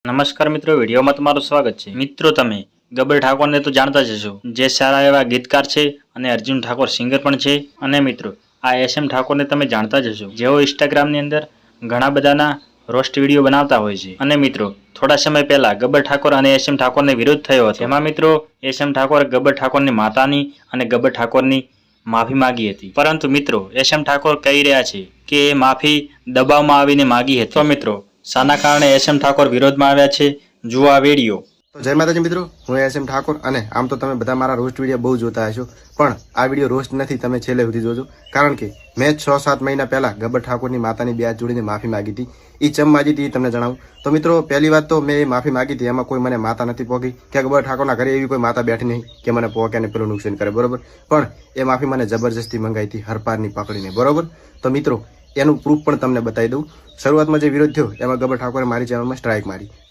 નમસ્કાર મિત્રો, વિડીયોમાં તમારું સ્વાગત છે। મિત્રો, તમે ગબ્બર ઠાકોરને તો જાણતા જ હશો, જે સારા એવા ગીતકાર છે અને અર્જુન ઠાકોર સિંગર પણ છે। અને મિત્રો, આ SM ઠાકોરને તમે જાણતા જ હશો, જેઓ ઇન્સ્ટાગ્રામની અંદર ઘણા બધાના રોસ્ટ વિડીયો બનાવતા હોય છે। અને મિત્રો, થોડા સમય પહેલા ગબ્બર ઠાકોર અને SM ઠાકોરને વિરોધ થયો હતો, જેમાં મિત્રો SM ઠાકોરે ગબ્બર ઠાકોરની માતાની અને ગબ્બર ઠાકોરની માફી માંગી હતી। પરંતુ મિત્રો, SM ઠાકોર કહી રહ્યા છે કે એ માફી દબાવમાં આવીને માંગી હતી। તો મિત્રો, શાના કારણે SM ઠાકોર વિરોધમાં આવ્યા છે, જુઓ આ વિડીયો। તો જય માતાજી મિત્રો, હું SM ઠાકોર। અને આમ તો તમે બધા મારા રોસ્ટ વિડીયો બહુ જોતા હશો, પણ આ વિડીયો રોસ્ટ નથી, તમે છેલ્લે સુધી જોજો। કારણ કે મેં 6-7 મહિના પહેલા ગબ્બર ઠાકોરની માતાની બે હાથ જોડીને માફી માંગી હતી। એ ચમ માંગી હતી એ તમને જણાવું તો મિત્રો, પહેલી વાત તો મેં એ માફી માંગી હતી, એમાં કોઈ મને માતા નથી પોગી કે ગબ્બર ઠાકોરના ઘરે એવી કોઈ માતા બેઠી નહીં કે મને પોકે અને પેલું નુકસાન કરે, બરોબર। પણ એ માફી મને જબરજસ્તી મંગાવી હતી, હરપારની પકડીને, બરોબર। તો મિત્રો, એનું પ્રૂફ પણ તમને બતાવી દઉં। શરૂઆતમાં જે વિરોધ થયો એમાં ગબ્બર ઠાકોરે મારી ચેનલમાં સ્ટ્રાઇક મારી।